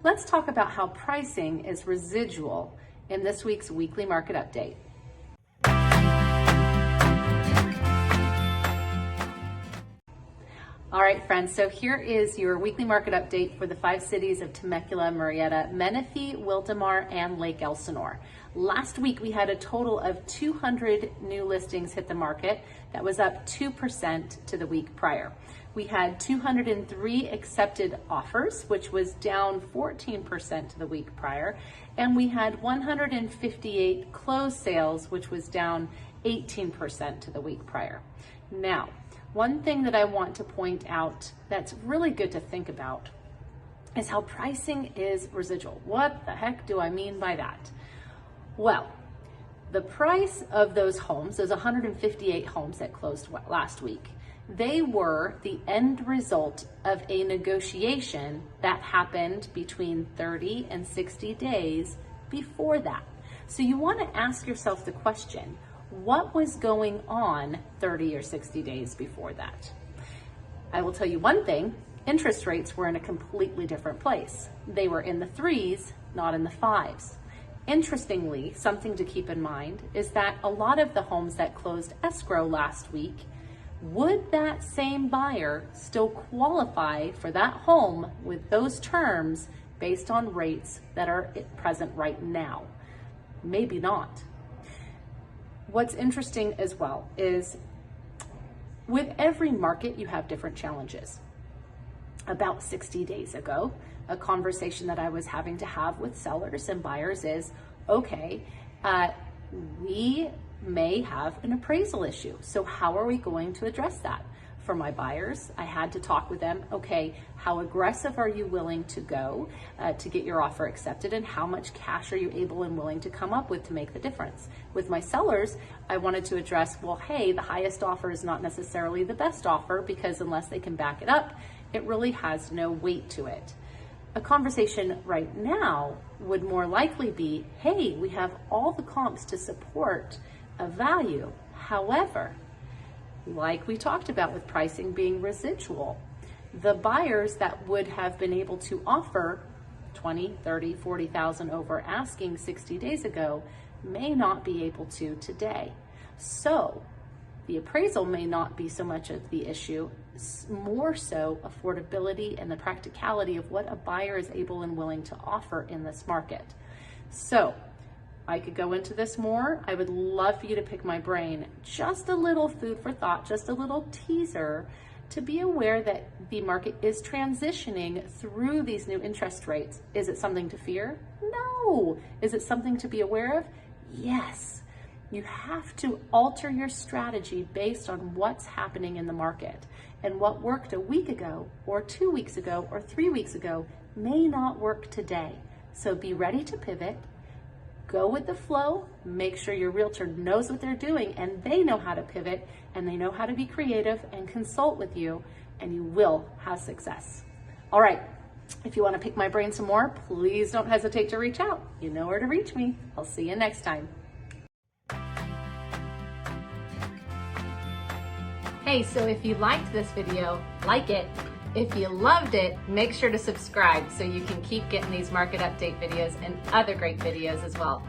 let's talk about how pricing is residual in this week's weekly market update. All right, friends, so here is your weekly market update for the 5 cities of Temecula, Murrieta, Menifee, Wildomar, and Lake Elsinore. Last week, we had a total of 200 new listings hit the market. That was up 2% to the week prior. We had 203 accepted offers, which was down 14% to the week prior. And we had 158 closed sales, which was down 18% to the week prior. Now, one thing that I want to point out that's really good to think about is how pricing is residual. What the heck do I mean by that? Well, the price of those homes, those 158 homes that closed last week, they were the end result of a negotiation that happened between 30 and 60 days before that. So you want to ask yourself the question, what was going on 30 or 60 days before that? I will tell you one thing, interest rates were in a completely different place. They were in the 3s, not in the 5s. Interestingly, something to keep in mind is that a lot of the homes that closed escrow last week, would that same buyer still qualify for that home with those terms based on rates that are present right now? Maybe not. What's interesting as well is with every market, you have different challenges. About 60 days ago, a conversation that I was having to have with sellers and buyers is, okay, we may have an appraisal issue. So how are we going to address that? For my buyers, I had to talk with them, okay, how aggressive are you willing to go to get your offer accepted, and how much cash are you able and willing to come up with to make the difference? With my sellers, I wanted to address, well, hey, the highest offer is not necessarily the best offer, because unless they can back it up, it really has no weight to it. A conversation right now would more likely be, hey, we have all the comps to support a value. However, like we talked about with pricing being residual, the buyers that would have been able to offer 20, 30, 40,000 over asking 60 days ago may not be able to today. So the appraisal may not be so much of the issue, more so affordability and the practicality of what a buyer is able and willing to offer in this market. So I could go into this more. I would love for you to pick my brain. Just a little food for thought, just a little teaser to be aware that the market is transitioning through these new interest rates. Is it something to fear? No. Is it something to be aware of? Yes. You have to alter your strategy based on what's happening in the market. And what worked a week ago, or 2 weeks ago, or 3 weeks ago may not work today. So be ready to pivot. Go with the flow, make sure your realtor knows what they're doing and they know how to pivot and they know how to be creative and consult with you, and you will have success. All right, if you want to pick my brain some more, please don't hesitate to reach out. You know where to reach me. I'll see you next time. Hey, so if you liked this video, like it. If you loved it, make sure to subscribe so you can keep getting these market update videos and other great videos as well.